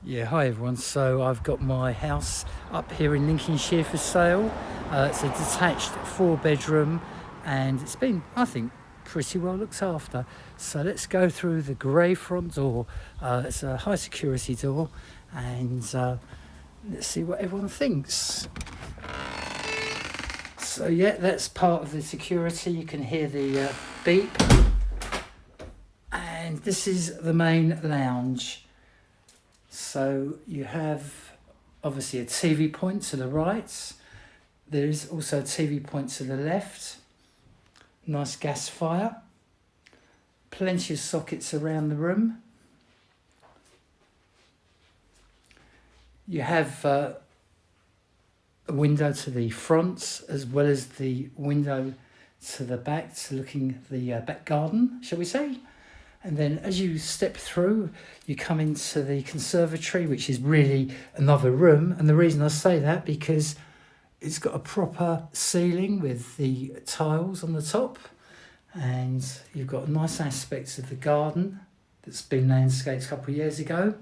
Yeah, hi everyone. So I've got my house up here in Lincolnshire for sale. It's a detached 4-bedroom and it's been, I think, pretty well looked after. So let's go through the grey front door. It's a high security door and let's see what everyone thinks. So yeah, that's part of the security. You can hear the beep. And this is the main lounge. So you have obviously a TV point to the right. There is also a TV point to the left. Nice gas fire. Plenty of sockets around the room. You have a window to the front as well as the window to the back, to looking the back garden, shall we say. And then as you step through, you come into the conservatory, which is really another room. And the reason I say that, because it's got a proper ceiling with the tiles on the top. And you've got nice aspects of the garden that's been landscaped a couple of years ago.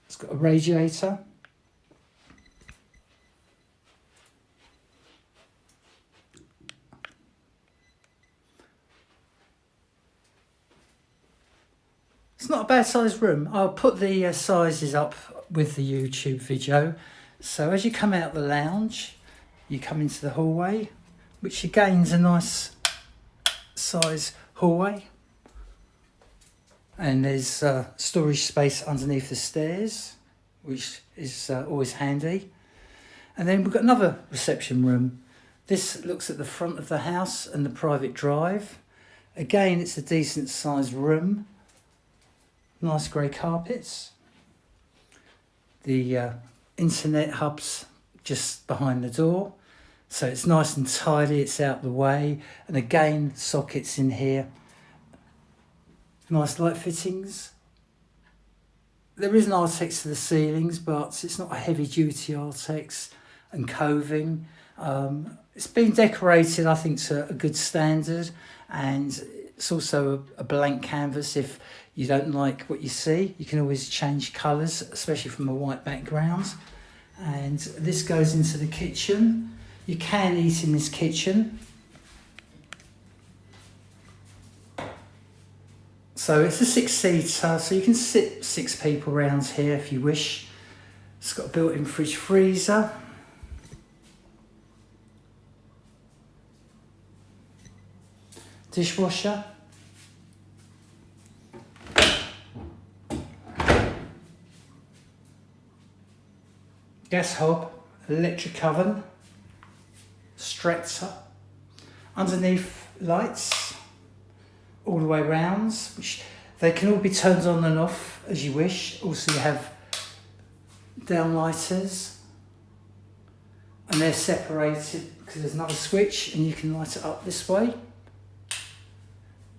It's got a radiator. It's not a bad sized room. I'll put the sizes up with the YouTube video. So as you come out the lounge, you come into the hallway, which again is a nice size hallway. And there's storage space underneath the stairs, which is always handy. And then we've got another reception room. This looks at the front of the house and the private drive. Again, it's a decent sized room. Nice grey carpets. The internet hub's just behind the door. So it's nice and tidy, it's out the way. And again, sockets in here. Nice light fittings. There is an Artex to the ceilings, but it's not a heavy duty Artex, and coving. It's been decorated, I think, to a good standard, and it's also a blank canvas. If you don't like what you see, you can always change colours, especially from a white background. And this goes into the kitchen. You can eat in this kitchen. So it's a 6-seater, so you can sit 6 people around here if you wish. It's got a built-in fridge freezer. Dishwasher. Gas hob, electric oven, stretcher, underneath lights all the way round, which they can all be turned on and off as you wish. Also you have downlighters, and they're separated because there's another switch and you can light it up this way.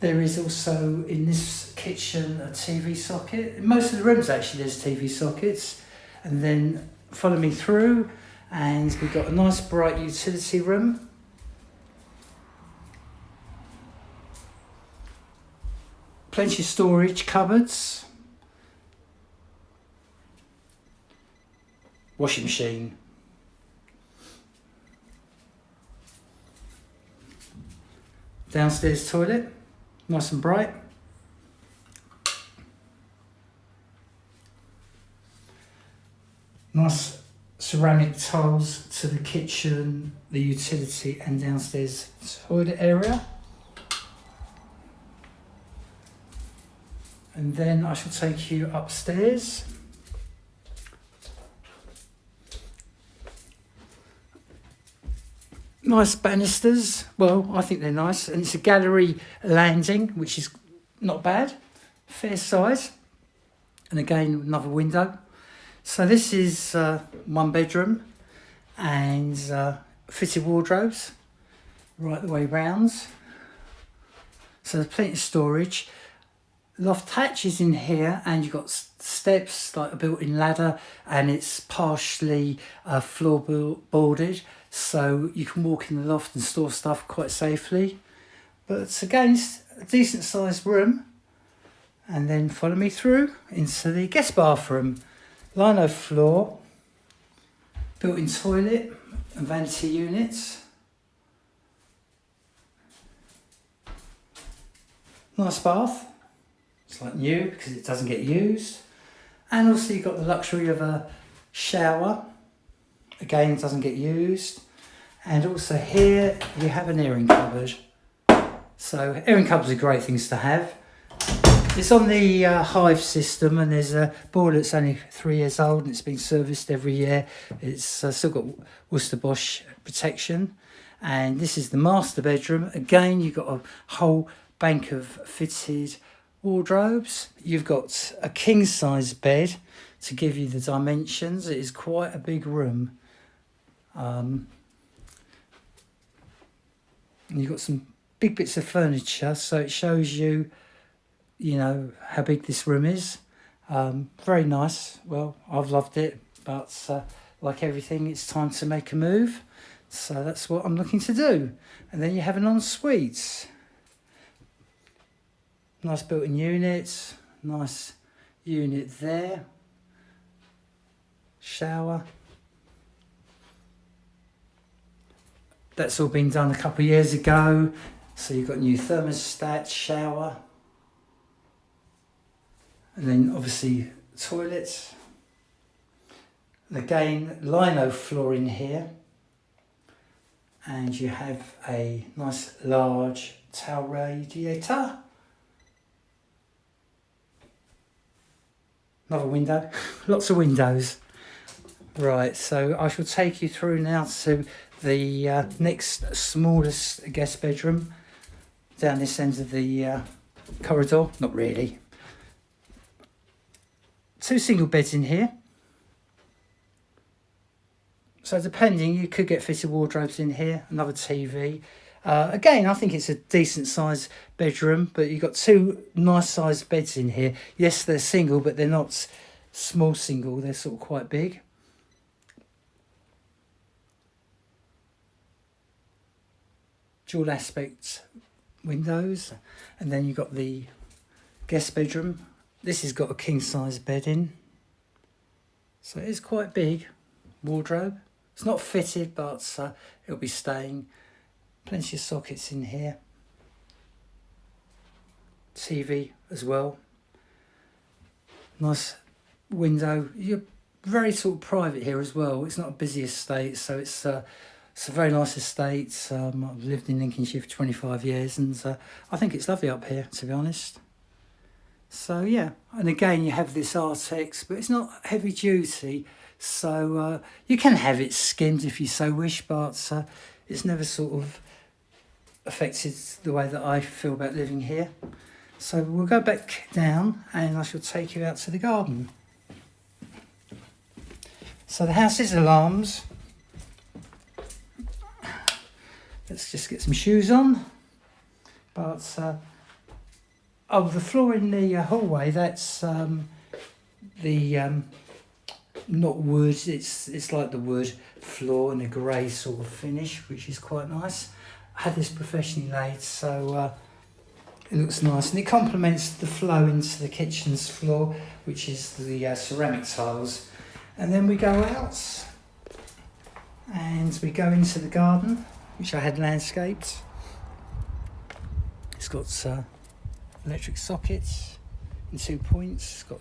There is also in this kitchen a TV socket. In most of the rooms actually there's TV sockets. And then follow me through and we've got a nice bright utility room. Plenty of storage cupboards. Washing machine. Downstairs toilet, nice and bright. Nice ceramic tiles to the kitchen, the utility and downstairs toilet area. And then I shall take you upstairs. Nice banisters. Well, I think they're nice. And it's a gallery landing, which is not bad. Fair size. And again, another window. So this is 1 bedroom and fitted wardrobes right the way round. So there's plenty of storage. Loft hatches in here, and you've got steps, like a built-in ladder, and it's partially floorboarded, so you can walk in the loft and store stuff quite safely. But again, it's a decent sized room. And then follow me through into the guest bathroom. Lino floor, built-in toilet and vanity units. Nice bath. It's like new because it doesn't get used. And also you've got the luxury of a shower. Again, it doesn't get used. And also here you have an airing cupboard. So airing cupboards are great things to have. It's on the Hive system, and there's a boiler that's only 3 years old and it's been serviced every year. It's still got Worcester Bosch protection. And this is the master bedroom. Again, you've got a whole bank of fitted wardrobes. You've got a king size bed to give you the dimensions. It is quite a big room. And you've got some big bits of furniture, so it shows you, you know, how big this room is. Very nice. Well, I've loved it, but like everything, it's time to make a move. So that's what I'm looking to do. And then you have an ensuite. Nice built-in unit. Nice unit there. Shower. That's all been done a couple of years ago. So you've got new thermostat, shower. And then obviously toilets. And again, lino flooring here. And you have a nice large towel radiator. Another window. Lots of windows. Right, so I shall take you through now to the next smallest guest bedroom. Down this end of the corridor. Not really. 2 single beds in here. So depending, you could get fitted wardrobes in here. Another TV. Again, I think it's a decent sized bedroom, but you've got 2 nice sized beds in here. Yes, they're single, but they're not small single. They're sort of quite big. Dual aspect windows. And then you've got the guest bedroom. This has got a king size bed in. So it is quite big. Wardrobe. It's not fitted, but it'll be staying. Plenty of sockets in here. TV as well. Nice window. You're very sort of private here as well. It's not a busy estate, so it's a very nice estate. I've lived in Lincolnshire for 25 years, and I think it's lovely up here, to be honest. So yeah, and again you have this Artex, but it's not heavy duty, so you can have it skimmed if you so wish, but it's never sort of affected the way that I feel about living here. So we'll go back down and I shall take you out to the garden. So the house is alarms. Let's just get some shoes on. But the floor in the hallway, that's not wood, it's like the wood floor and a grey sort of finish, which is quite nice. I had this professionally laid, so it looks nice, and it complements the flow into the kitchen's floor, which is the ceramic tiles. And then we go out and we go into the garden, which I had landscaped. It's got electric sockets in 2 points. It's got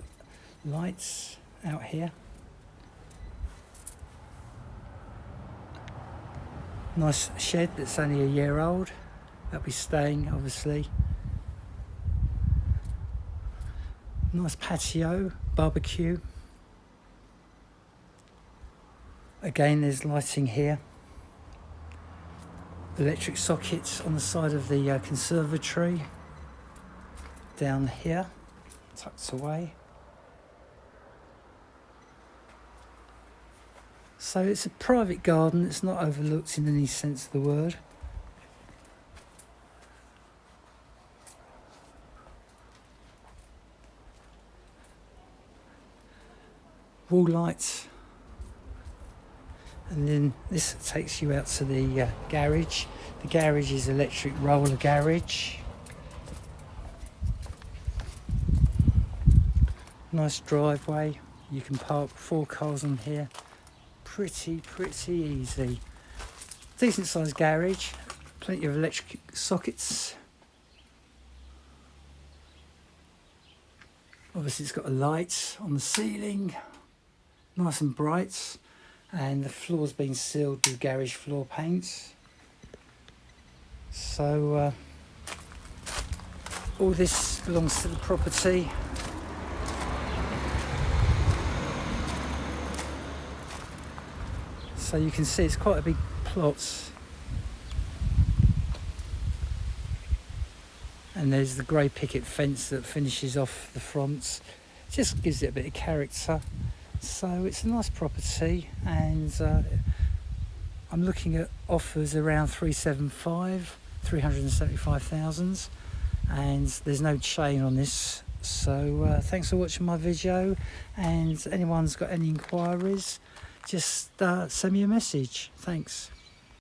lights out here. Nice shed that's only a year old. That'll be staying, obviously. Nice patio, barbecue. Again, there's lighting here. Electric sockets on the side of the conservatory. Down here, tucked away. So it's a private garden, it's not overlooked in any sense of the word. Wall lights. And then this takes you out to the garage. The garage is electric roller garage. Nice driveway. You can park 4 cars on here. Pretty easy. Decent sized garage. Plenty of electric sockets. Obviously it's got a light on the ceiling. Nice and bright. And the floor's been sealed with garage floor paint. So all this belongs to the property. So you can see it's quite a big plot. And there's the grey picket fence that finishes off the front. Just gives it a bit of character. So it's a nice property, and I'm looking at offers around 375,000, and there's no chain on this. So thanks for watching my video, and anyone's got any inquiries, just send me a message. Thanks.